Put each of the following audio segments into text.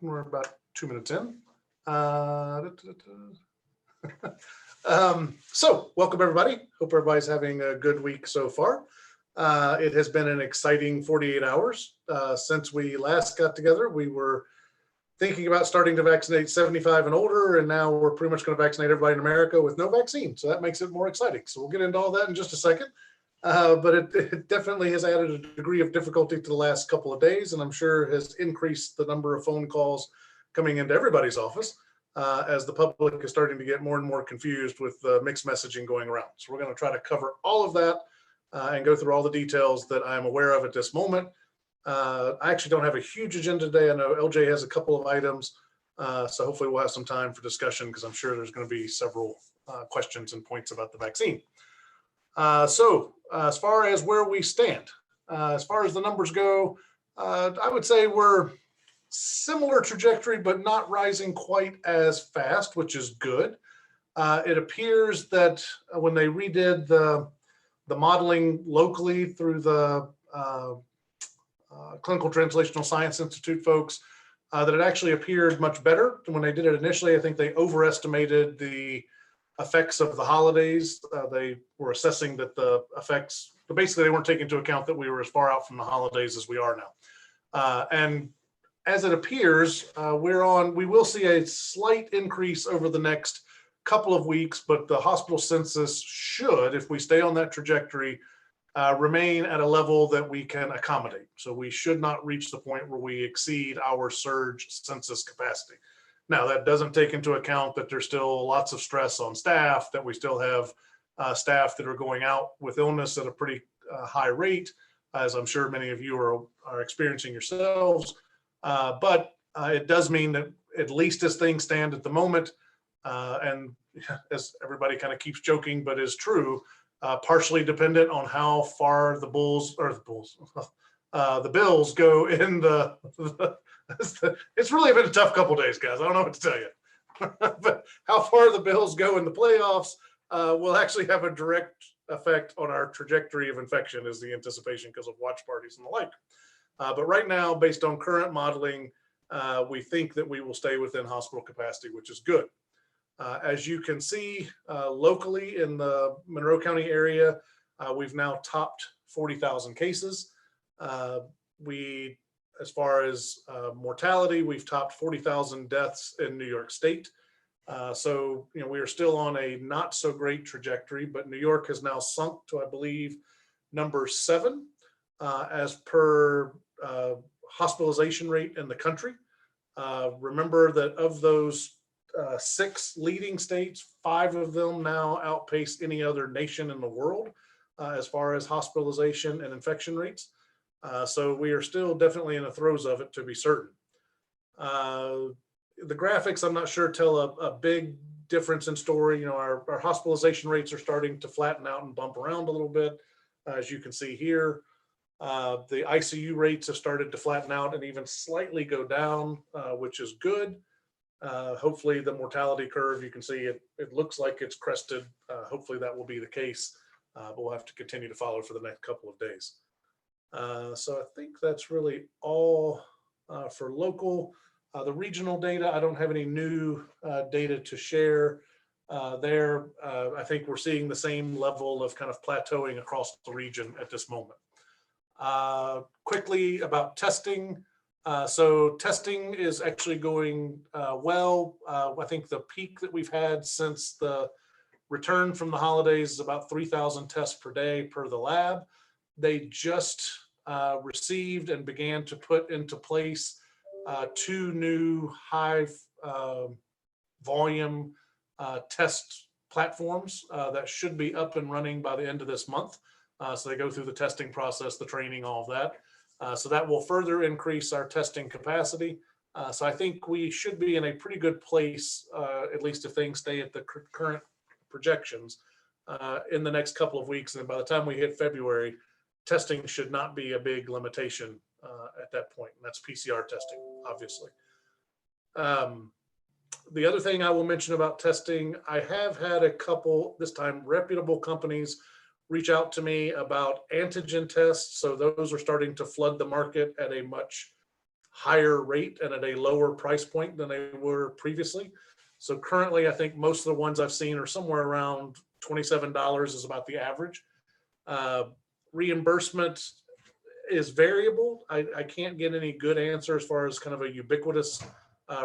We're about 2 minutes in. So welcome everybody. Hope everybody's having a good week so far. It has been an exciting 48 hours. Since we last got together, we were thinking about starting to vaccinate 75 and older, and now we're pretty much going to vaccinate everybody in America with no vaccine. So that makes it more exciting. So we'll get into all that in just a second. But it definitely has added a degree of difficulty to the last couple of days, and I'm sure has increased the number of phone calls coming into everybody's office as the public is starting to get more and more confused with mixed messaging going around. So we're going to try to cover all of that and go through all the details that I'm aware of at this moment. I actually don't have a huge agenda today. I know LJ has a couple of items, so hopefully we'll have some time for discussion because I'm sure there's going to be several questions and points about the vaccine. So as far as where we stand, as far as the numbers go, I would say we're similar trajectory, but not rising quite as fast, which is good. It appears that when they redid the modeling locally through the Clinical Translational Science Institute folks, that it actually appeared much better than when they did it initially. I think they overestimated the effects of the holidays. They were assessing that the effects, but basically they weren't taking into account that we were as far out from the holidays as we are now. And as it appears, we will see a slight increase over the next couple of weeks, but the hospital census should, if we stay on that trajectory, remain at a level that we can accommodate. So we should not reach the point where we exceed our surge census capacity. Now, that doesn't take into account that there's still lots of stress on staff, that we still have staff that are going out with illness at a pretty high rate, as I'm sure many of you are experiencing yourselves. But it does mean that at least as things stand at the moment, and as everybody kind of keeps joking, but is true, partially dependent on how far the Bills go in it's really been a tough couple days, guys. I don't know what to tell you. But how far the Bills go in the playoffs will actually have a direct effect on our trajectory of infection, is the anticipation because of watch parties and the like. But right now, based on current modeling, we think that we will stay within hospital capacity, which is good. As you can see, locally in the Monroe County area, we've now topped 40,000 cases. As far as mortality, we've topped 40,000 deaths in New York State. So, we are still on a not so great trajectory, but New York has now sunk to, I believe, number 7 as per hospitalization rate in the country. Remember that of those 6 leading states, 5 of them now outpace any other nation in the world as far as hospitalization and infection rates. So we are still definitely in the throes of it, to be certain. The graphics, I'm not sure, tell a big difference in story. Our hospitalization rates are starting to flatten out and bump around a little bit, as you can see here. The ICU rates have started to flatten out and even slightly go down, which is good. Hopefully the mortality curve, you can see it looks like it's crested. Hopefully that will be the case, but we'll have to continue to follow for the next couple of days. So I think that's really all for local. The regional data, I don't have any new data to share there. I think we're seeing the same level of kind of plateauing across the region at this moment. Quickly about testing. So testing is actually going well. I think the peak that we've had since the return from the holidays is about 3,000 tests per day per the lab. They just received and began to put into place 2 new high volume test platforms that should be up and running by the end of this month. So they go through the testing process, the training, all of that. So that will further increase our testing capacity. So I think we should be in a pretty good place, at least if things stay at the current projections in the next couple of weeks. And by the time we hit February, testing should not be a big limitation at that point. And that's PCR testing, obviously. The other thing I will mention about testing, I have had a couple, this time reputable companies, reach out to me about antigen tests. So those are starting to flood the market at a much higher rate and at a lower price point than they were previously. So currently, I think most of the ones I've seen are somewhere around $27 is about the average. Uh, Reimbursement is variable. I can't get any good answer as far as kind of a ubiquitous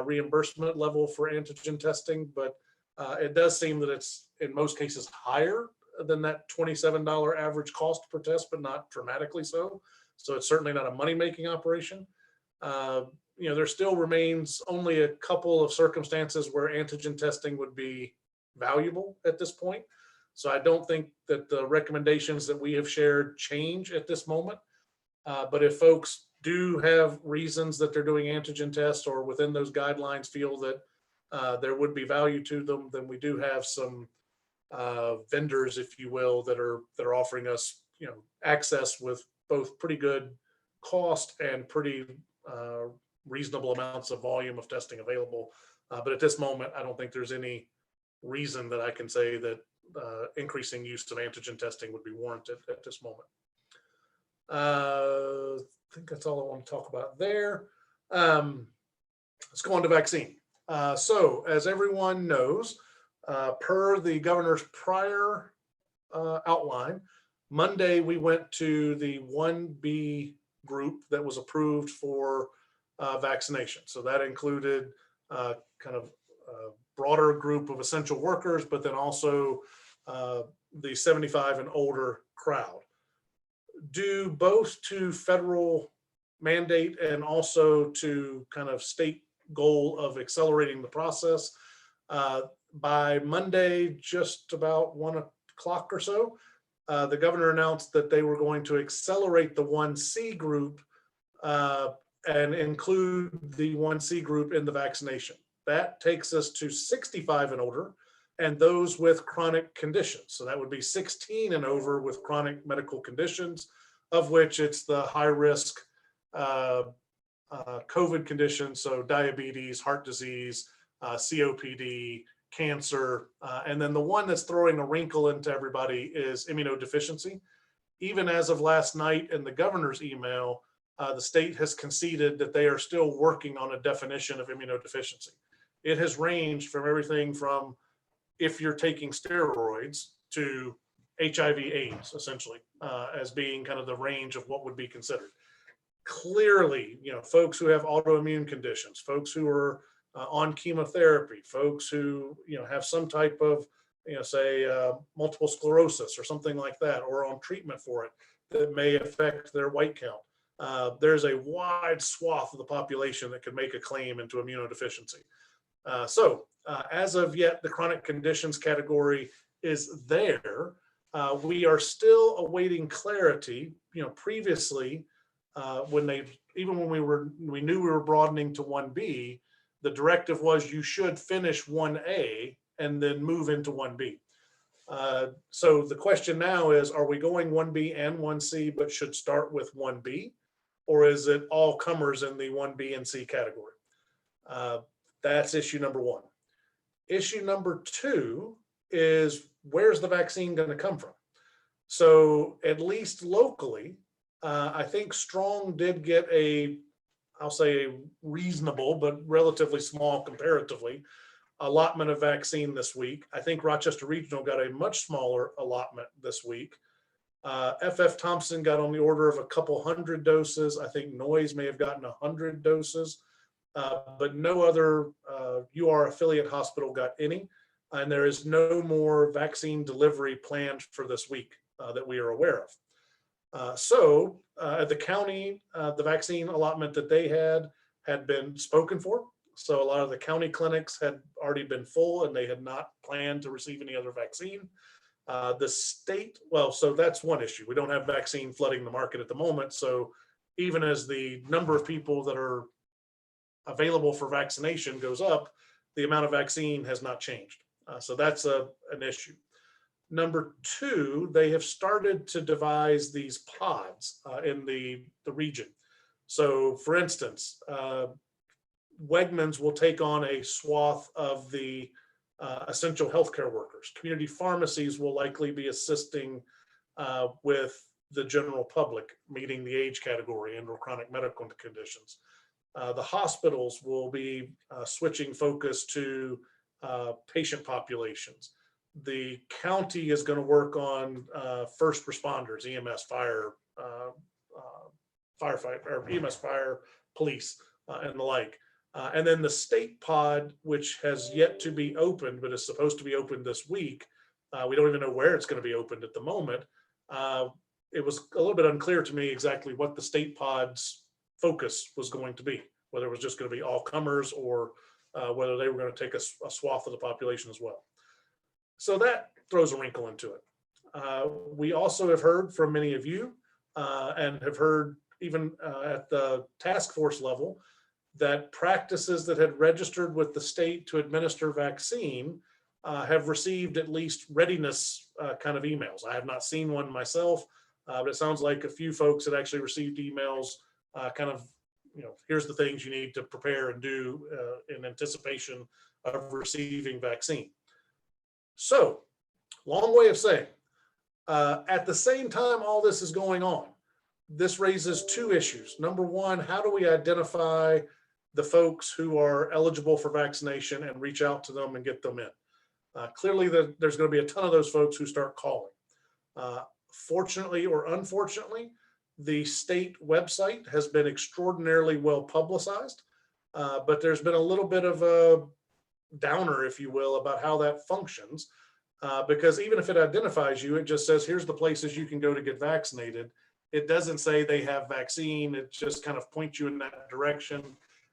reimbursement level for antigen testing, but it does seem that it's in most cases higher than that $27 average cost per test, but not dramatically so. So it's certainly not a money-making operation. There still remains only a couple of circumstances where antigen testing would be valuable at this point. So I don't think that the recommendations that we have shared change at this moment. But if folks do have reasons that they're doing antigen tests or within those guidelines feel that there would be value to them, then we do have some vendors, if you will, that are offering us, access with both pretty good cost and pretty reasonable amounts of volume of testing available. But at this moment, I don't think there's any reason that I can say that increasing use of antigen testing would be warranted at this moment. I think that's all I want to talk about there. Let's go on to vaccine. So as everyone knows, per the governor's prior outline, Monday we went to the 1B group that was approved for vaccination. So that included kind of a broader group of essential workers, but then also the 75 and older crowd. Due both to federal mandate and also to kind of state goal of accelerating the process, by Monday, just about 1 o'clock or so, the governor announced that they were going to accelerate the 1C group and include the 1C group in the vaccination. That takes us to 65 and older and those with chronic conditions. So that would be 16 and over with chronic medical conditions, of which it's the high risk COVID conditions. So diabetes, heart disease, COPD, cancer. And then the one that's throwing a wrinkle into everybody is immunodeficiency. Even as of last night in the governor's email, the state has conceded that they are still working on a definition of immunodeficiency. It has ranged from everything from if you're taking steroids to HIV/AIDS, essentially, as being kind of the range of what would be considered. Clearly, folks who have autoimmune conditions, folks who are on chemotherapy, folks who, have some type of, say, multiple sclerosis or something like that, or on treatment for it that may affect their white count. There's a wide swath of the population that could make a claim into immunodeficiency. So as of yet, the chronic conditions category is there. We are still awaiting clarity. Previously, when we knew we were broadening to 1B, the directive was you should finish 1A and then move into 1B. So the question now is, are we going 1B and 1C, but should start with 1B? Or is it all comers in the 1B and C category? That's issue number one. Issue number two is, where's the vaccine going to come from? So at least locally, I think Strong did get I'll say a reasonable, but relatively small comparatively, allotment of vaccine this week. I think Rochester Regional got a much smaller allotment this week. FF Thompson got on the order of a couple hundred doses. I think Noyes may have gotten 100 doses, but no other UR affiliate hospital got any. And there is no more vaccine delivery planned for this week that we are aware of. So at the county, the vaccine allotment that they had been spoken for. So a lot of the county clinics had already been full and they had not planned to receive any other vaccine. The state, so that's one issue. We don't have vaccine flooding the market at the moment. So even as the number of people that are available for vaccination goes up, the amount of vaccine has not changed. So that's an issue. Number two, they have started to devise these pods in the region. So for instance, Wegmans will take on a swath of the essential healthcare workers. Community pharmacies will likely be assisting with the general public, meeting the age category and or chronic medical conditions. The hospitals will be switching focus to patient populations. The county is going to work on first responders, EMS, fire, firefighter, or EMS, fire, police, and the like. And then the state pod, which has yet to be opened, but is supposed to be opened this week. We don't even know where it's going to be opened at the moment. It was a little bit unclear to me exactly what the state pod's focus was going to be, whether it was just going to be all comers or whether they were going to take a swath of the population as well. So that throws a wrinkle into it. We also have heard from many of you and have heard even at the task force level that practices that had registered with the state to administer vaccine have received at least readiness kind of emails. I have not seen one myself, but it sounds like a few folks had actually received emails kind of, here's the things you need to prepare and do in anticipation of receiving vaccine. So, long way of saying, at the same time all this is going on, this raises two issues. Number one, how do we identify the folks who are eligible for vaccination and reach out to them and get them in? Clearly, there's going to be a ton of those folks who start calling. Fortunately or unfortunately, the state website has been extraordinarily well publicized, but there's been a little bit of a downer, if you will, about how that functions. Because even if it identifies you, it just says, here's the places you can go to get vaccinated. It doesn't say they have vaccine. It just kind of points you in that direction.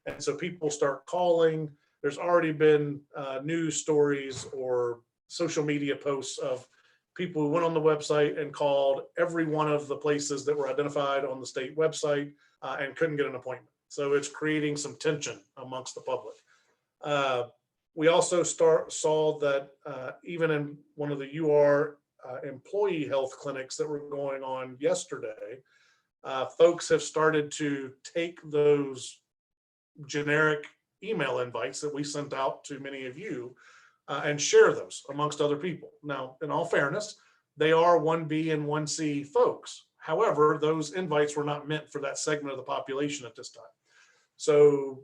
And so people start calling. There's already been news stories or social media posts of people who went on the website and called every one of the places that were identified on the state website and couldn't get an appointment. So it's creating some tension amongst the public. We also saw that even in one of the UR employee health clinics that were going on yesterday, folks have started to take those generic email invites that we sent out to many of you and share those amongst other people. Now, in all fairness, they are 1B and 1C folks. However, those invites were not meant for that segment of the population at this time. So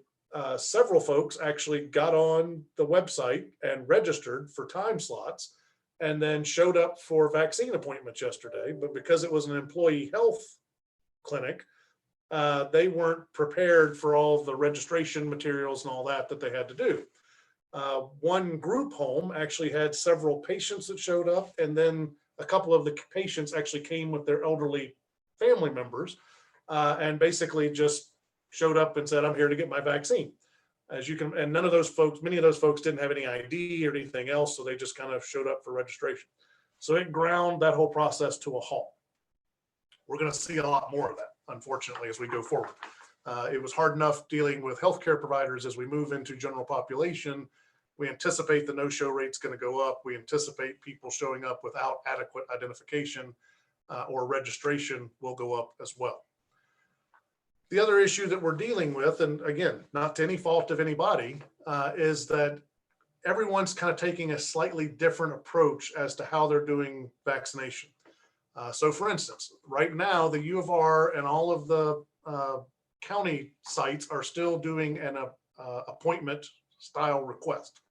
several folks actually got on the website and registered for time slots and then showed up for vaccine appointments yesterday. But because it was an employee health clinic, they weren't prepared for all of the registration materials and all that they had to do. One group home actually had several patients that showed up, and then a couple of the patients actually came with their elderly family members and basically just showed up and said, I'm here to get my vaccine. As you can, and none of those folks, many of those folks didn't have any ID or anything else, so they just kind of showed up for registration. So it ground that whole process to a halt. We're going to see a lot more of that, unfortunately, as we go forward. It was hard enough dealing with healthcare providers. As we move into general population, we anticipate the no-show rate's going to go up. We anticipate people showing up without adequate identification or registration will go up as well. The other issue that we're dealing with, and again, not to any fault of anybody, is that everyone's kind of taking a slightly different approach as to how they're doing vaccination. So for instance, right now, the U of R and all of the county sites are still doing an appointment style request.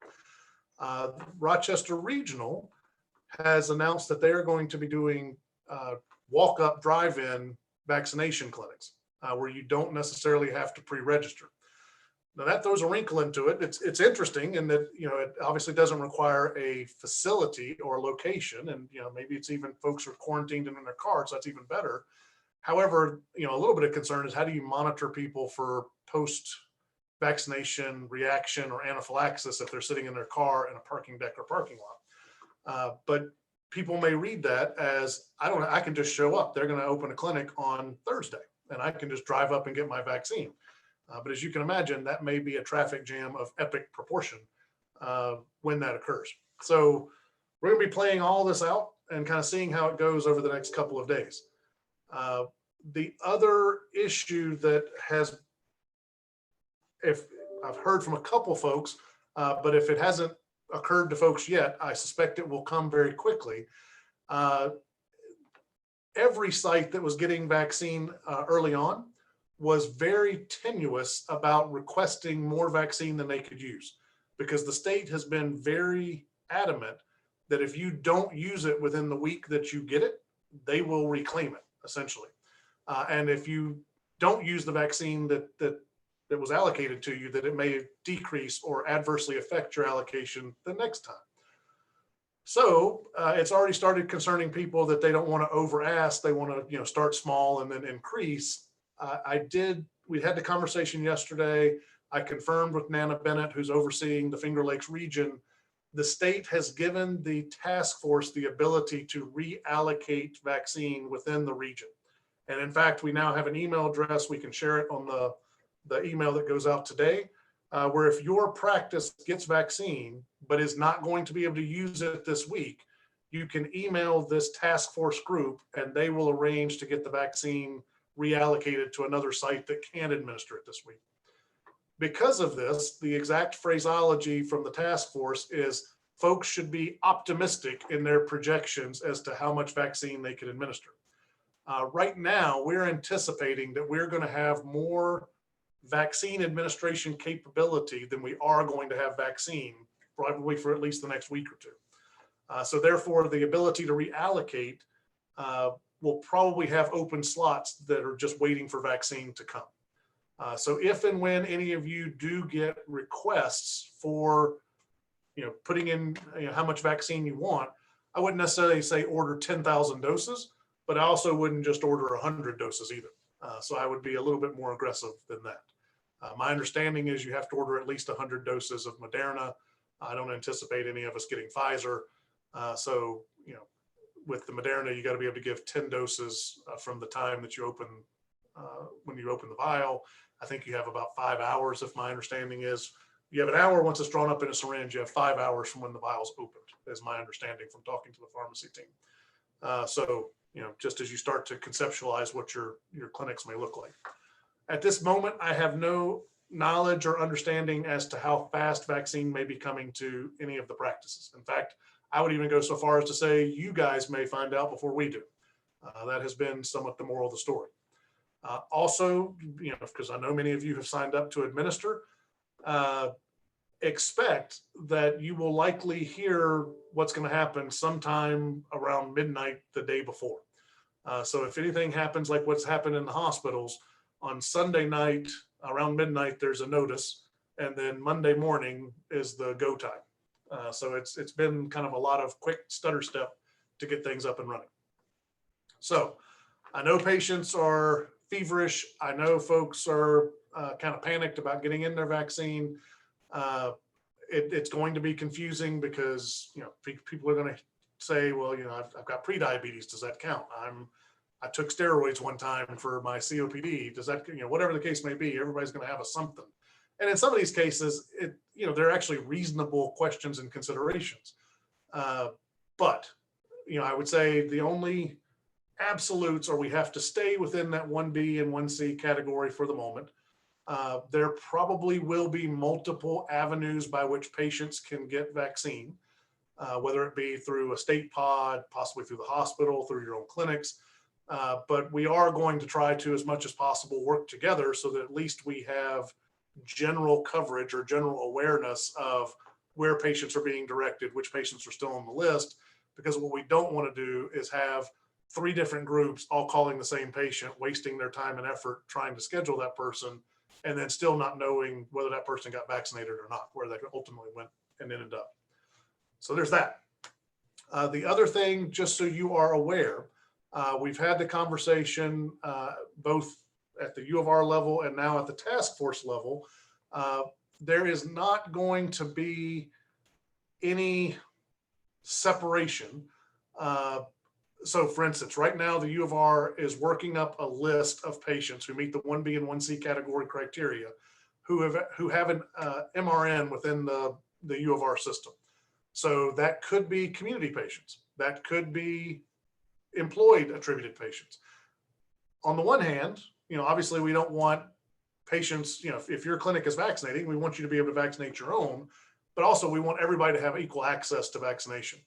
Rochester Regional has announced that they are going to be doing walk-up drive-in vaccination clinics where you don't necessarily have to pre-register. Now that throws a wrinkle into it. It's interesting in that, it obviously doesn't require a facility or location, and maybe it's even folks are quarantined in their cars, so that's even better. However, a little bit of concern is how do you monitor people for post-vaccination reaction or anaphylaxis if they're sitting in their car in a parking deck or parking lot. But people may read that as, I can just show up. They're going to open a clinic on Thursday and I can just drive up and get my vaccine. But as you can imagine, that may be a traffic jam of epic proportion when that occurs. So we're going to be playing all this out and kind of seeing how it goes over the next couple of days. The other issue that if I've heard from a couple folks, but if it hasn't occurred to folks yet, I suspect it will come very quickly. Every site that was getting vaccine early on was very tenuous about requesting more vaccine than they could use, because the state has been very adamant that if you don't use it within the week that you get it, they will reclaim it essentially. And if you don't use the vaccine that was allocated to you, that it may decrease or adversely affect your allocation the next time. So it's already started concerning people that they don't want to over ask. They want to, start small and then increase. We had the conversation yesterday. I confirmed with Nana Bennett, who's overseeing the Finger Lakes region. The state has given the task force the ability to reallocate vaccine within the region. And in fact, we now have an email address. We can share it on the email that goes out today, where if your practice gets vaccine, but is not going to be able to use it this week, you can email this task force group and they will arrange to get the vaccine reallocated to another site that can administer it this week. Because of this, the exact phraseology from the task force is folks should be optimistic in their projections as to how much vaccine they can administer. Right now, we're anticipating that we're going to have more vaccine administration capability than we are going to have vaccine, probably for at least the next week or two. So therefore, the ability to reallocate will probably have open slots that are just waiting for vaccine to come. So if and when any of you do get requests for, putting in how much vaccine you want, I wouldn't necessarily say order 10,000 doses, but I also wouldn't just order 100 doses either. So I would be a little bit more aggressive than that. My understanding is you have to order at least 100 doses of Moderna. I don't anticipate any of us getting Pfizer. So, with the Moderna, you got to be able to give 10 doses from the time that you open, when you open the vial. I think you have about 5 hours, if my understanding is. You have an hour once it's drawn up in a syringe. You have 5 hours from when the vial's opened, is my understanding from talking to the pharmacy team. So, just as you start to conceptualize what your clinics may look like. At this moment, I have no knowledge or understanding as to how fast vaccine may be coming to any of the practices. In fact, I would even go so far as to say you guys may find out before we do. That has been somewhat the moral of the story. Also, because I know many of you have signed up to administer, expect that you will likely hear what's going to happen sometime around midnight the day before. So if anything happens like what's happened in the hospitals, on Sunday night around midnight, there's a notice, and then Monday morning is the go time. So it's been kind of a lot of quick stutter step to get things up and running. So I know patients are feverish. I know folks are kind of panicked about getting in their vaccine. It's going to be confusing because people are going to say, well, I've got prediabetes. Does that count? I took steroids one time for my COPD. Does that, whatever the case may be, everybody's going to have a something. And in some of these cases, they're actually reasonable questions and considerations. But, I would say the only absolutes are we have to stay within that 1B and 1C category for the moment. There probably will be multiple avenues by which patients can get vaccine, whether it be through a state pod, possibly through the hospital, through your own clinics. But we are going to try to, as much as possible, work together so that at least we have general coverage or general awareness of where patients are being directed, which patients are still on the list, because what we don't want to do is have 3 different groups all calling the same patient, wasting their time and effort trying to schedule that person, and then still not knowing whether that person got vaccinated or not, where they ultimately went and ended up. So there's that. The other thing, just so you are aware, we've had the conversation both at the U of R level and now at the task force level. There is not going to be any separation. So for instance, right now the U of R is working up a list of patients who meet the 1B and 1C category criteria who have an MRN within the U of R system. So that could be community patients. That could be employed attributed patients. On the one hand, obviously we don't want patients, if your clinic is vaccinating, we want you to be able to vaccinate your own, but also we want everybody to have equal access to vaccination.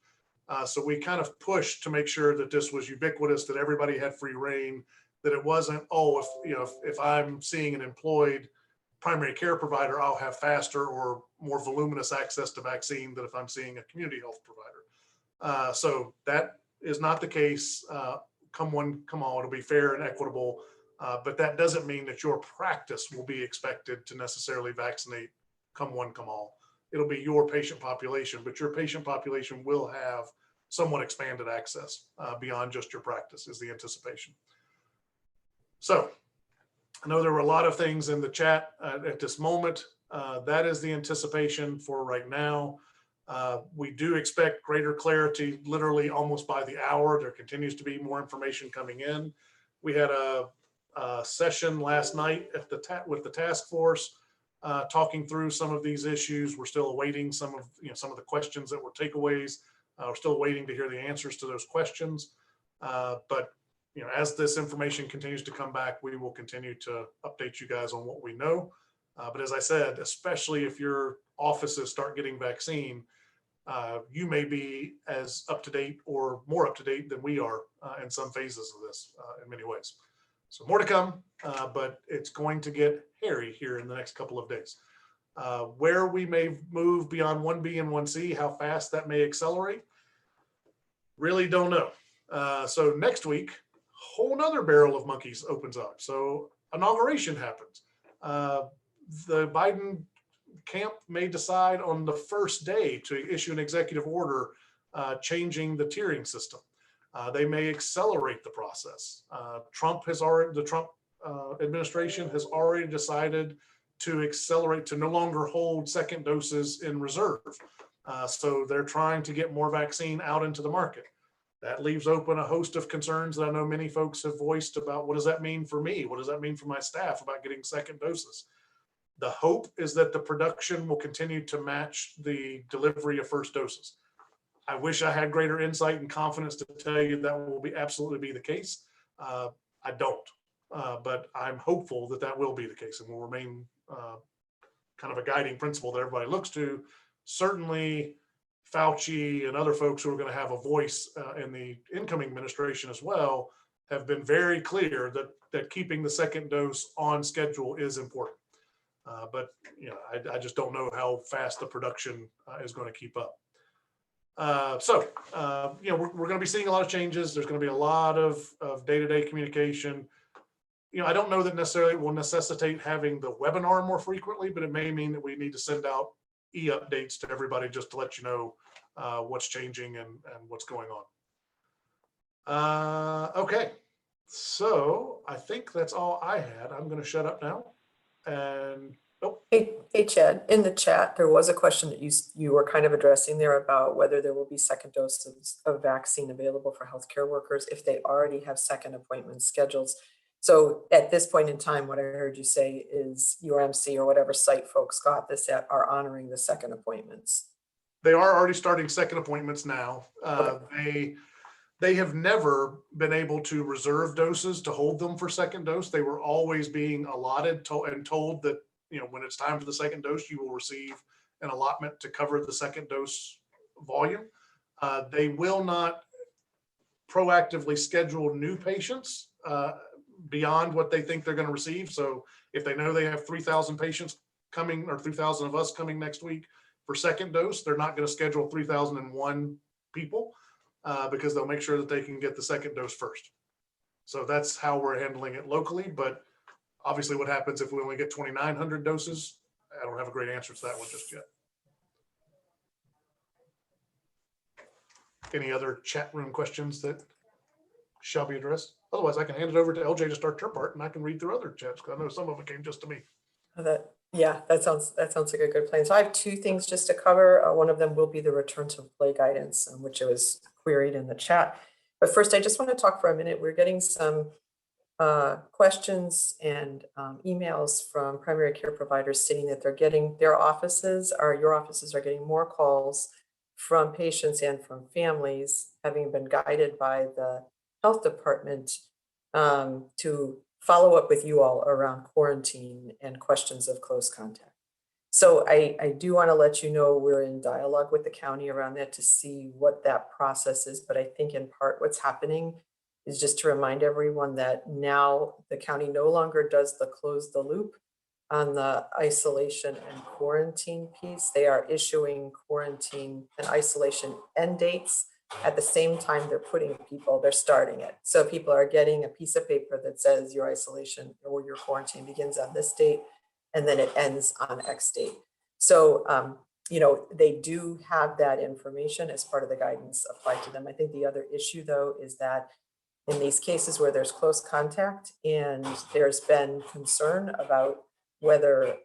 So we kind of pushed to make sure that this was ubiquitous, that everybody had free reign, that it wasn't, oh, if I'm seeing an employed primary care provider, I'll have faster or more voluminous access to vaccine than if I'm seeing a community health provider. So that is not the case. Come one, come all, it'll be fair and equitable. But that doesn't mean that your practice will be expected to necessarily vaccinate come one, come all. It'll be your patient population, but your patient population will have somewhat expanded access beyond just your practice is the anticipation. So I know there were a lot of things in the chat at this moment. That is the anticipation for right now. We do expect greater clarity literally almost by the hour. There continues to be more information coming in. We had a session last night at with the task force talking through some of these issues. We're still awaiting some of the questions that were takeaways. We're still waiting to hear the answers to those questions. But as this information continues to come back, we will continue to update you guys on what we know. But as I said, especially if your offices start getting vaccine, you may be as up to date or more up to date than we are in some phases of this in many ways. So more to come, but it's going to get hairy here in the next couple of days. Where we may move beyond 1B and 1C, how fast that may accelerate, really don't know. So next week, whole nother barrel of monkeys opens up. So inauguration happens. The Biden camp may decide on the first day to issue an executive order changing the tiering system. They may accelerate the process. The Trump administration has already decided to accelerate, to no longer hold second doses in reserve. So they're trying to get more vaccine out into the market. That leaves open a host of concerns that I know many folks have voiced about what does that mean for me? What does that mean for my staff about getting second doses? The hope is that the production will continue to match the delivery of first doses. I wish I had greater insight and confidence to tell you that will absolutely be the case. I don't, but I'm hopeful that that will be the case and will remain kind of a guiding principle that everybody looks to. Certainly Fauci and other folks who are going to have a voice in the incoming administration as well have been very clear that keeping the second dose on schedule is important. But I just don't know how fast the production is going to keep up. So we're going to be seeing a lot of changes. There's going to be a lot of day-to-day communication. I don't know that necessarily it will necessitate having the webinar more frequently, but it may mean that we need to send out e-updates to everybody just to let you know what's changing and what's going on. Okay, so I think that's all I had. I'm going to shut up now. And Hey, Chad, in the chat, there was a question that you were kind of addressing there about whether there will be second doses of vaccine available for healthcare workers if they already have second appointment schedules. So at this point in time, what I heard you say is UMC or whatever site folks got this at are honoring the second appointments. They are already starting second appointments now. Okay. They have never been able to reserve doses to hold them for second dose. They were always being allotted and told that, when it's time for the second dose, you will receive an allotment to cover the second dose volume. They will not proactively schedule new patients beyond what they think they're going to receive. So if they know they have 3,000 patients coming or 3,000 of us coming next week for second dose, they're not going to schedule 3,001 people because they'll make sure that they can get the second dose first. So that's how we're handling it locally. But obviously what happens if we only get 2,900 doses? I don't have a great answer to that one just yet. Any other chat room questions that shall be addressed? Otherwise, I can hand it over to LJ to start her part, and I can read through other chats because I know some of it came just to me. That sounds like a good plan. So I have two things just to cover. One of them will be the return to play guidance, which was queried in the chat. But first, I just want to talk for a minute. We're getting some questions and emails from primary care providers stating that your offices are getting more calls from patients and from families having been guided by the health department to follow up with you all around quarantine and questions of close contact. So I do want to let you know we're in dialogue with the county around that to see what that process is. But I think in part what's happening is just to remind everyone that now the county no longer does the close the loop on the isolation and quarantine piece. They are issuing quarantine and isolation end dates at the same time they're starting it. So people are getting a piece of paper that says your isolation or your quarantine begins on this date, and then it ends on X date. So, they do have that information as part of the guidance applied to them. I think the other issue, though, is that in these cases where there's close contact and there's been concern about whether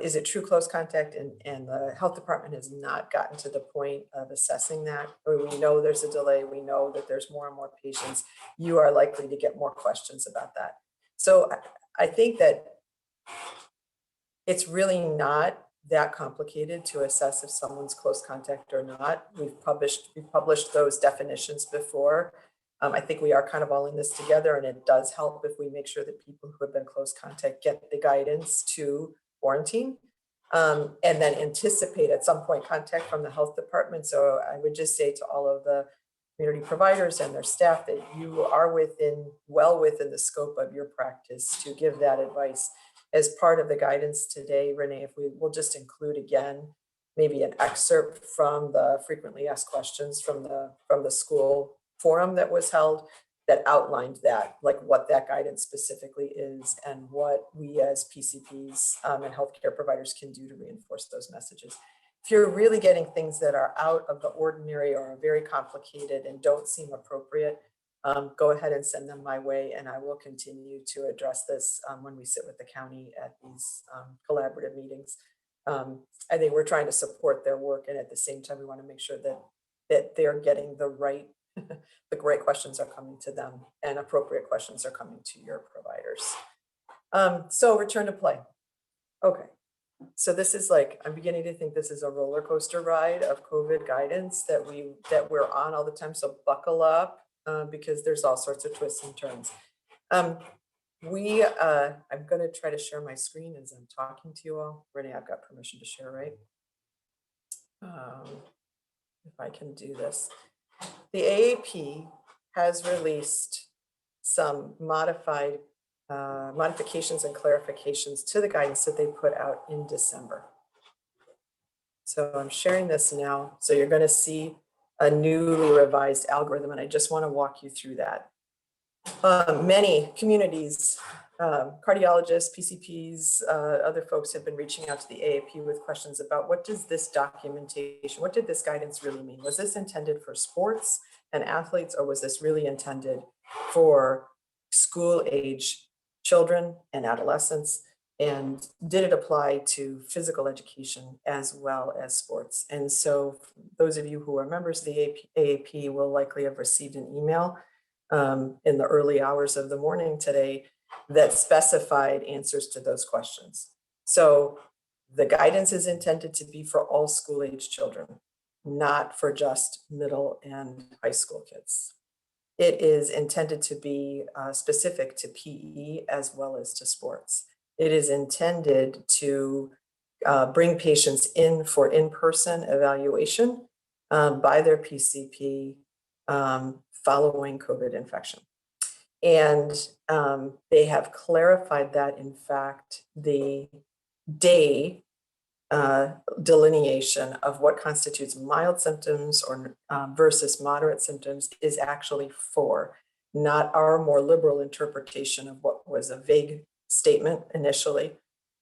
is it true close contact, and the health department has not gotten to the point of assessing that, or we know there's a delay, we know that there's more and more patients, you are likely to get more questions about that. So I think that it's really not that complicated to assess if someone's close contact or not. We've published those definitions before. I think we are kind of all in this together, and it does help if we make sure that people who have been close contact get the guidance to quarantine, and then anticipate at some point contact from the health department. So I would just say to all of the community providers and their staff that you are well within the scope of your practice to give that advice. As part of the guidance today, Renee, if we will just include again, maybe an excerpt from the frequently asked questions from the school forum that was held that outlined that, like what that guidance specifically is and what we as PCPs and healthcare providers can do to reinforce those messages. If you're really getting things that are out of the ordinary or are very complicated and don't seem appropriate, go ahead and send them my way, and I will continue to address this when we sit with the county at these collaborative meetings. I think we're trying to support their work, and at the same time, we want to make sure that they're getting the right questions are coming to them, and appropriate questions are coming to your providers. So return to play. Okay. So this is I'm beginning to think this is a roller coaster ride of COVID guidance that we're on all the time. So buckle up because there's all sorts of twists and turns. I'm going to try to share my screen as I'm talking to you all. Renee, I've got permission to share, right? If I can do this. The AHP has released some modifications and clarifications to the guidance that they put out in December. So I'm sharing this now. So you're going to see a newly revised algorithm, and I just want to walk you through that. Many communities, cardiologists, PCPs, other folks have been reaching out to the AHP with questions about what does this documentation, what did this guidance really mean? Was this intended for sports and athletes, or was this really intended for school age children and adolescents? And did it apply to physical education as well as sports? And so those of you who are members of the AHP will likely have received an email in the early hours of the morning today that specified answers to those questions. So the guidance is intended to be for all school age children, not for just middle and high school kids. It is intended to be specific to PE as well as to sports. It is intended to bring patients in for in-person evaluation by their PCP following COVID infection. And they have clarified that, in fact, the day delineation of what constitutes mild symptoms or versus moderate symptoms is actually 4, not our more liberal interpretation of what was a vague statement initially.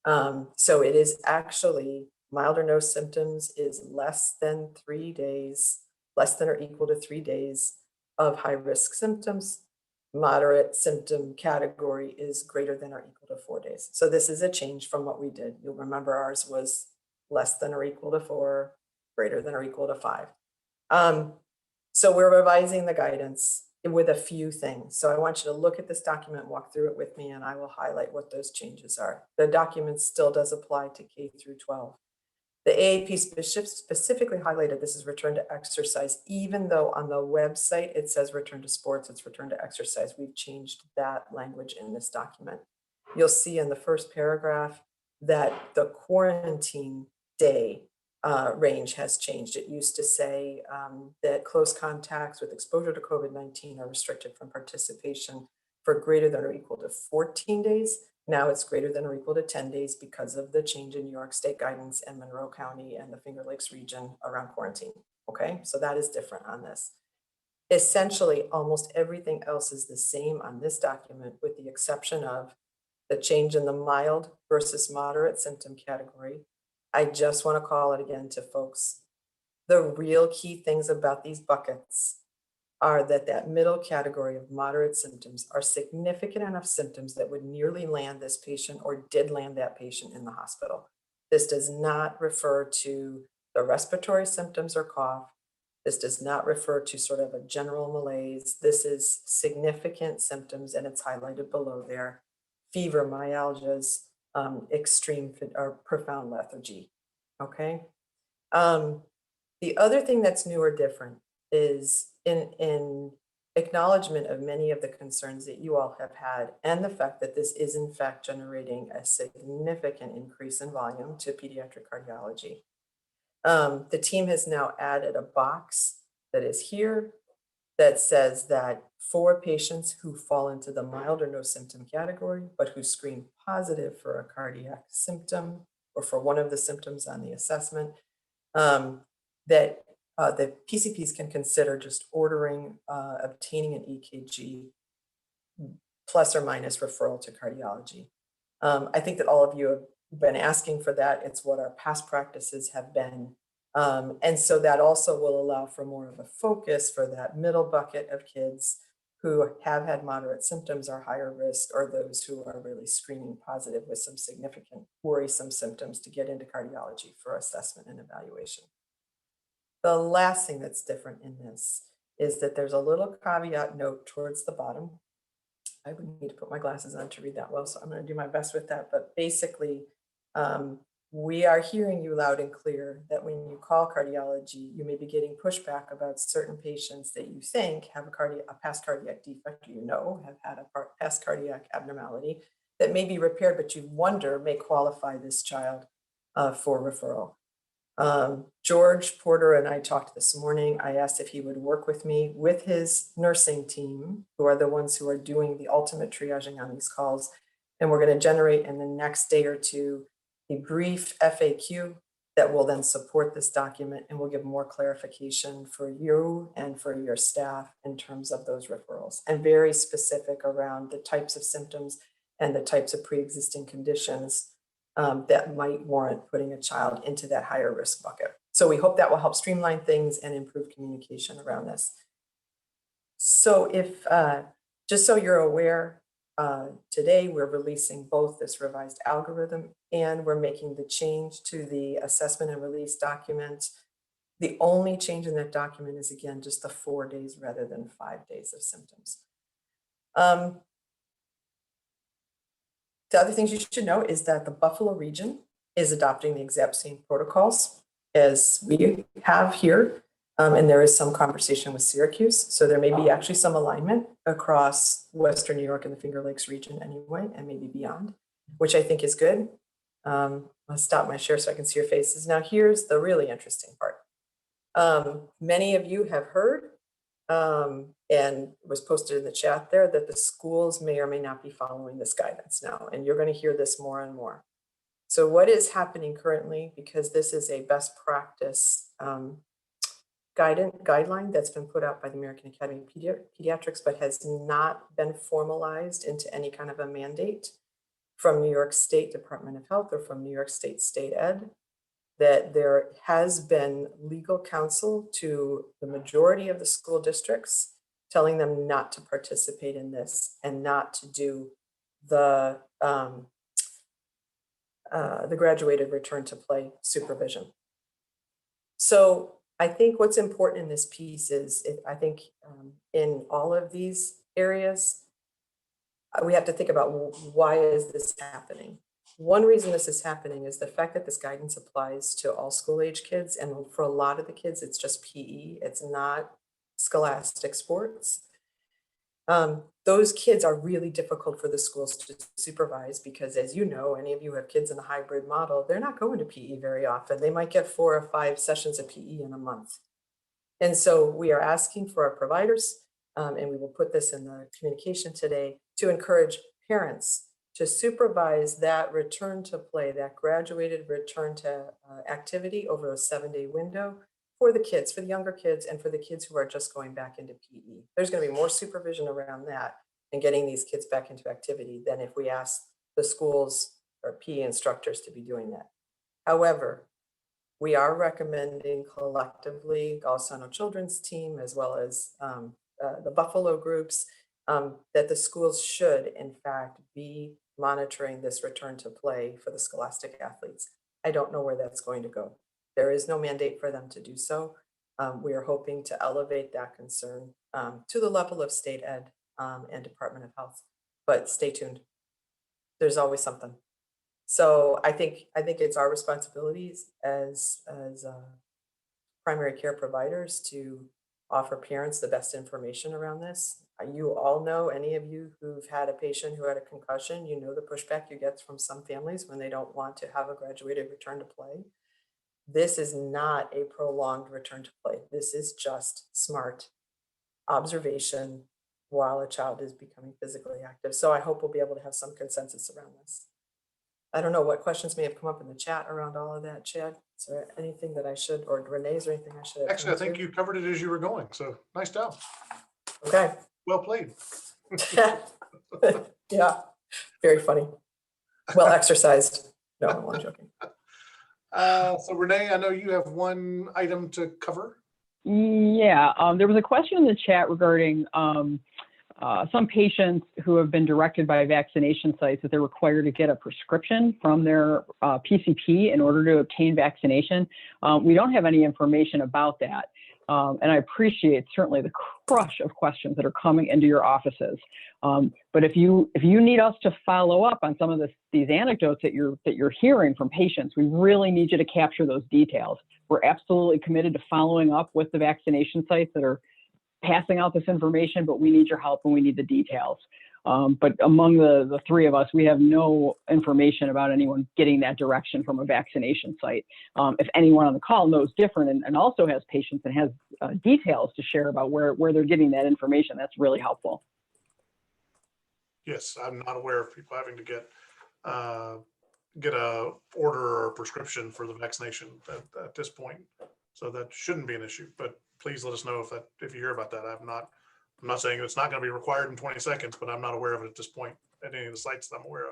So it is actually mild or no symptoms is less than 3 days, less than or equal to 3 days of high risk symptoms. Moderate symptom category is greater than or equal to 4 days. So this is a change from what we did. You'll remember ours was less than or equal to 4, greater than or equal to 5. So we're revising the guidance with a few things. So I want you to look at this document, walk through it with me, and I will highlight what those changes are. The document still does apply to K through 12. The AHP specifically highlighted this is return to exercise, even though on the website it says return to sports, it's return to exercise. We've changed that language in this document. You'll see in the first paragraph that the quarantine day range has changed. It used to say that close contacts with exposure to COVID-19 are restricted from participation for greater than or equal to 14 days. Now it's greater than or equal to 10 days because of the change in New York State guidance and Monroe County and the Finger Lakes region around quarantine. Okay, so that is different on this. Essentially, almost everything else is the same on this document with the exception of the change in the mild versus moderate symptom category. I just want to call it again to folks. The real key things about these buckets are that middle category of moderate symptoms are significant enough symptoms that would nearly land this patient or did land that patient in the hospital. This does not refer to the respiratory symptoms or cough. This does not refer to sort of a general malaise. This is significant symptoms, and it's highlighted below there. Fever, myalgias, extreme or profound lethargy, okay? The other thing that's new or different is in acknowledgement of many of the concerns that you all have had and the fact that this is in fact generating a significant increase in volume to pediatric cardiology. The team has now added a box that is here that says that for patients who fall into the mild or no symptom category, but who screen positive for a cardiac symptom or for one of the symptoms on the assessment, that the PCPs can consider just obtaining an EKG plus or minus referral to cardiology. I think that all of you have been asking for that. It's what our past practices have been. And so that also will allow for more of a focus for that middle bucket of kids who have had moderate symptoms or higher risk, or those who are really screening positive with some significant worrisome symptoms to get into cardiology for assessment and evaluation. The last thing that's different in this is that there's a little caveat note towards the bottom. I would need to put my glasses on to read that well, so I'm going to do my best with that. But basically, we are hearing you loud and clear that when you call cardiology, you may be getting pushback about certain patients that you think have a past cardiac defect, or have had a past cardiac abnormality that may be repaired, but you wonder may qualify this child for referral. George Porter and I talked this morning. I asked if he would work with me with his nursing team, who are the ones who are doing the ultimate triaging on these calls. And we're going to generate in the next day or two a brief FAQ that will then support this document and will give more clarification for you and for your staff in terms of those referrals, and very specific around the types of symptoms and the types of pre-existing conditions that might warrant putting a child into that higher risk bucket. So we hope that will help streamline things and improve communication around this. So if, just so you're aware, today we're releasing both this revised algorithm and we're making the change to the assessment and release document. The only change in that document is, again, just the 4 days rather than 5 days of symptoms. The other things you should know is that the Buffalo region is adopting the exact same protocols as we have here. And there is some conversation with Syracuse. So there may be actually some alignment across Western New York and the Finger Lakes region anyway, and maybe beyond, which I think is good. I'll stop my share so I can see your faces. Now here's the really interesting part. Many of you have heard and was posted in the chat there that the schools may or may not be following this guidance now, and you're going to hear this more and more. So what is happening currently, because this is a best practice guideline that's been put out by the American Academy of Pediatrics, but has not been formalized into any kind of a mandate from New York State Department of Health or from New York State State Ed, that there has been legal counsel to the majority of the school districts telling them not to participate in this and not to do the graduated return to play supervision. So I think what's important in this piece is, I think in all of these areas, we have to think about why is this happening? One reason this is happening is the fact that this guidance applies to all school age kids. And for a lot of the kids, it's just PE. It's not scholastic sports. Those kids are really difficult for the schools to supervise because, as you know, any of you have kids in a hybrid model, they're not going to PE very often. They might get 4 or 5 sessions of PE in a month. And so we are asking for our providers, and we will put this in the communication today, to encourage parents to supervise that return to play, that graduated return to activity over a 7-day window for the kids, for the younger kids, and for the kids who are just going back into PE. There's going to be more supervision around that and getting these kids back into activity than if we ask the schools or PE instructors to be doing that. However, we are recommending collectively, Golisano Children's Team, as well as the Buffalo groups, that the schools should, in fact, be monitoring this return to play for the scholastic athletes. I don't know where that's going to go. There is no mandate for them to do so. We are hoping to elevate that concern to the level of state ed and Department of Health, but stay tuned. There's always something. So I think it's our responsibilities as primary care providers to offer parents the best information around this. You all know, any of you who've had a patient who had a concussion, you know the pushback you get from some families when they don't want to have a graduated return to play. This is not a prolonged return to play. This is just smart observation while a child is becoming physically active. So I hope we'll be able to have some consensus around this. I don't know what questions may have come up in the chat around all of that, Chad. Is there anything that I should, or Renee, is there anything I should? Actually, I think you covered it as you were going. So nice job. Okay. Well played. Yeah, very funny. Well exercised. No, I'm joking. So Renee, I know you have one item to cover. Yeah, there was a question in the chat regarding some patients who have been directed by vaccination sites that they're required to get a prescription from their PCP in order to obtain vaccination. We don't have any information about that. And I appreciate certainly the crush of questions that are coming into your offices. But if you need us to follow up on some of these anecdotes that you're hearing from patients, we really need you to capture those details. We're absolutely committed to following up with the vaccination sites that are passing out this information, but we need your help and we need the details. But among the three of us, we have no information about anyone getting that direction from a vaccination site. If anyone on the call knows different and also has patients and has details to share about where they're getting that information, that's really helpful. Yes, I'm not aware of people having to get a order or a prescription for the vaccination at this point. So that shouldn't be an issue, but please let us know if you hear about that. I'm not saying it's not going to be required in 20 seconds, but I'm not aware of it at this point at any of the sites that I'm aware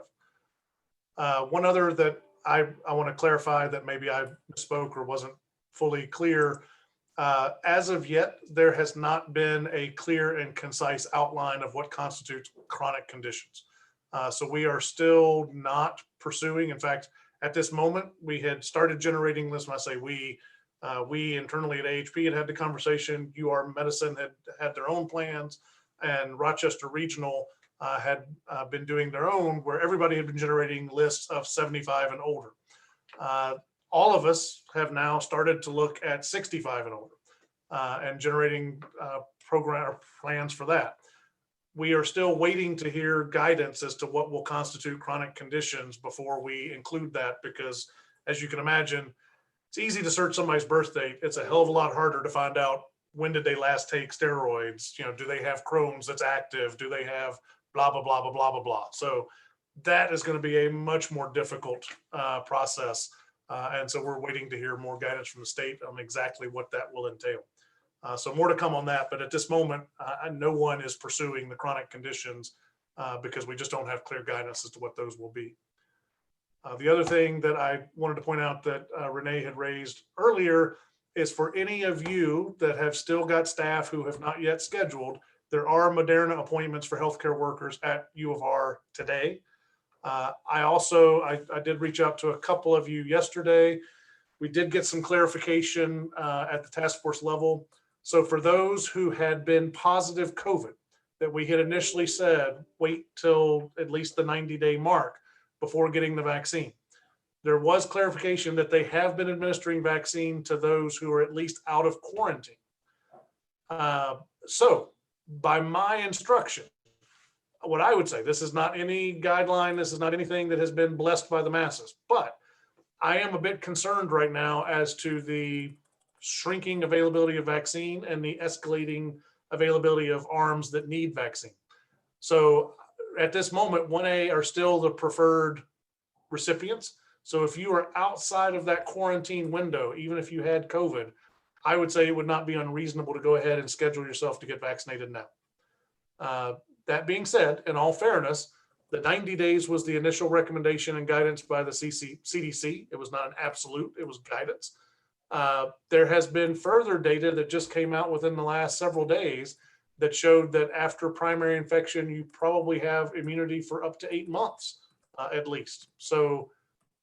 of. One other that I want to clarify that maybe I misspoke or wasn't fully clear. As of yet, there has not been a clear and concise outline of what constitutes chronic conditions. So we are still not pursuing. In fact, at this moment, we had started generating this. When I say we internally at AHP had the conversation. UR Medicine had their own plans, and Rochester Regional had been doing their own, where everybody had been generating lists of 75 and older. All of us have now started to look at 65 and older and generating program plans for that. We are still waiting to hear guidance as to what will constitute chronic conditions before we include that, because as you can imagine, it's easy to search somebody's birth date. It's a hell of a lot harder to find out when did they last take steroids. You know, do they have Crohn's that's active? Do they have blah, blah, blah, blah, blah, blah, blah. So that is going to be a much more difficult process. And so we're waiting to hear more guidance from the state on exactly what that will entail. So more to come on that. But at this moment, no one is pursuing the chronic conditions because we just don't have clear guidance as to what those will be. The other thing that I wanted to point out that Renee had raised earlier is for any of you that have still got staff who have not yet scheduled, there are Moderna appointments for healthcare workers at U of R today. I did reach out to a couple of you yesterday. We did get some clarification at the task force level. So for those who had been positive COVID, that we had initially said, wait till at least the 90-day mark before getting the vaccine. There was clarification that they have been administering vaccine to those who are at least out of quarantine. So by my instruction, what I would say, this is not any guideline, this is not anything that has been blessed by the masses, but I am a bit concerned right now as to the shrinking availability of vaccine and the escalating availability of arms that need vaccine. So at this moment, 1A are still the preferred recipients. So if you are outside of that quarantine window, even if you had COVID, I would say it would not be unreasonable to go ahead and schedule yourself to get vaccinated now. That being said, in all fairness, the 90 days was the initial recommendation and guidance by the CDC. It was not an absolute, it was guidance. There has been further data that just came out within the last several days that showed that after primary infection, you probably have immunity for up to 8 months at least. So,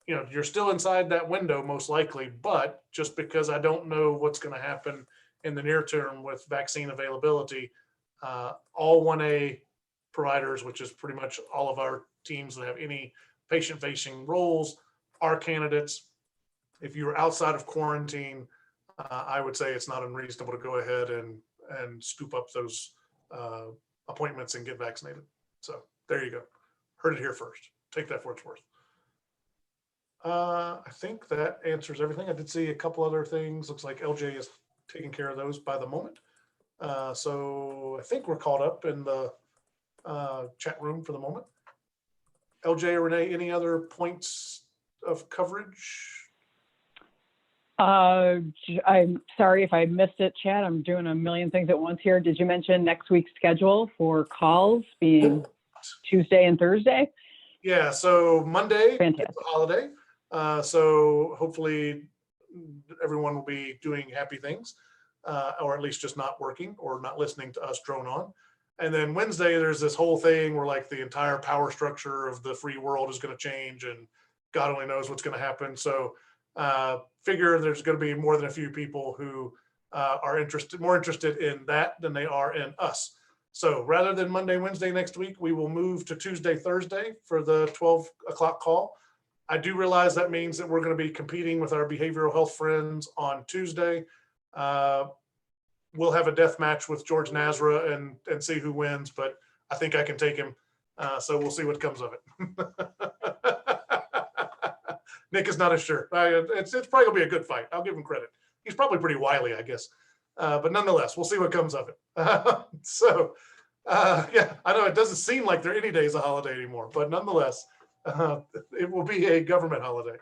you know, you're still inside that window most likely, but just because I don't know what's going to happen in the near term with vaccine availability, all 1A providers, which is pretty much all of our teams that have any patient-facing roles, are candidates. If you're outside of quarantine, I would say it's not unreasonable to go ahead and scoop up those appointments and get vaccinated. So there you go. Heard it here first. Take that for what it's worth. I think that answers everything. I did see a couple other things. Looks like LJ is taking care of those by the moment. So I think we're caught up in the chat room for the moment. LJ or Renee, any other points of coverage? I'm sorry if I missed it, Chad. I'm doing a million things at once here. Did you mention next week's schedule for calls being Tuesday and Thursday? Yeah, so Monday is Fantastic. a holiday. So hopefully everyone will be doing happy things, or at least just not working or not listening to us drone on. And then Wednesday, there's this whole thing where like the entire power structure of the free world is going to change and God only knows what's going to happen. So figure there's going to be more than a few people who are more interested in that than they are in us. So rather than Monday, Wednesday next week, we will move to Tuesday, Thursday for the 12 o'clock call. I do realize that means that we're going to be competing with our behavioral health friends on Tuesday. We'll have a death match with George Nazra and see who wins, but I think I can take him. So we'll see what comes of it. Nick is not as sure. It's probably gonna be a good fight. I'll give him credit. He's probably pretty wily, I guess. But nonetheless, we'll see what comes of it. Yeah, I know it doesn't seem like there any days a holiday anymore, but nonetheless, it will be a government holiday.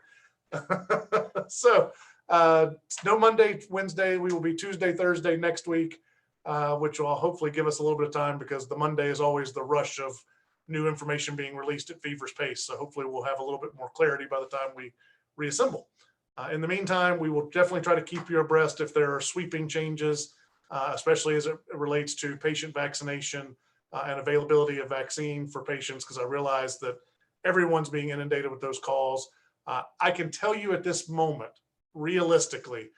So no Monday, Wednesday. We will be Tuesday, Thursday next week, which will hopefully give us a little bit of time because the Monday is always the rush of new information being released at fever's pace. So hopefully we'll have a little bit more clarity by the time we reassemble. In the meantime, we will definitely try to keep you abreast if there are sweeping changes, especially as it relates to patient vaccination and availability of vaccine for patients, because I realize that everyone's being inundated with those calls. I can tell you at this moment, realistically,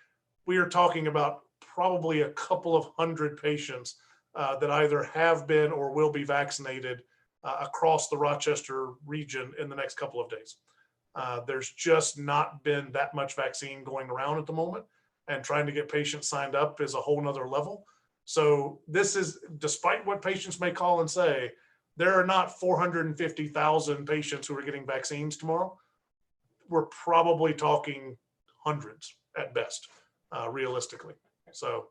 we are talking about probably a couple of hundred patients that either have been or will be vaccinated across the Rochester region in the next couple of days. There's just not been that much vaccine going around at the moment, and trying to get patients signed up is a whole nother level. So this is, despite what patients may call and say, there are not 450,000 patients who are getting vaccines tomorrow. We're probably talking hundreds at best, realistically. So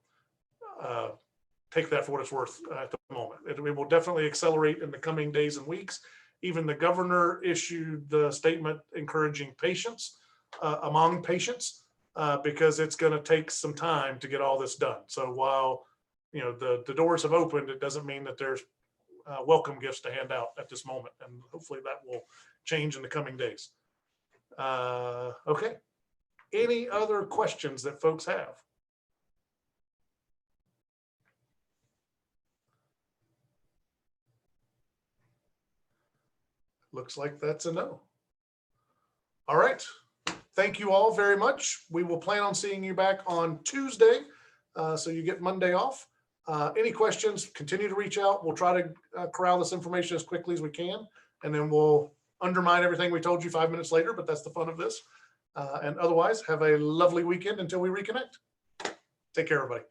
take that for what it's worth at the moment. It will definitely accelerate in the coming days and weeks. Even the governor issued the statement encouraging patience among patients because it's going to take some time to get all this done. So while the doors have opened, it doesn't mean that there's welcome gifts to hand out at this moment, and hopefully that will change in the coming days. Okay. Any other questions that folks have? Looks like that's a no. All right. Thank you all very much. We will plan on seeing you back on Tuesday, so you get Monday off. Any questions, continue to reach out. We'll try to corral this information as quickly as we can, and then we'll undermine everything we told you 5 minutes later, but that's the fun of this. And otherwise, have a lovely weekend until we reconnect. Take care, everybody.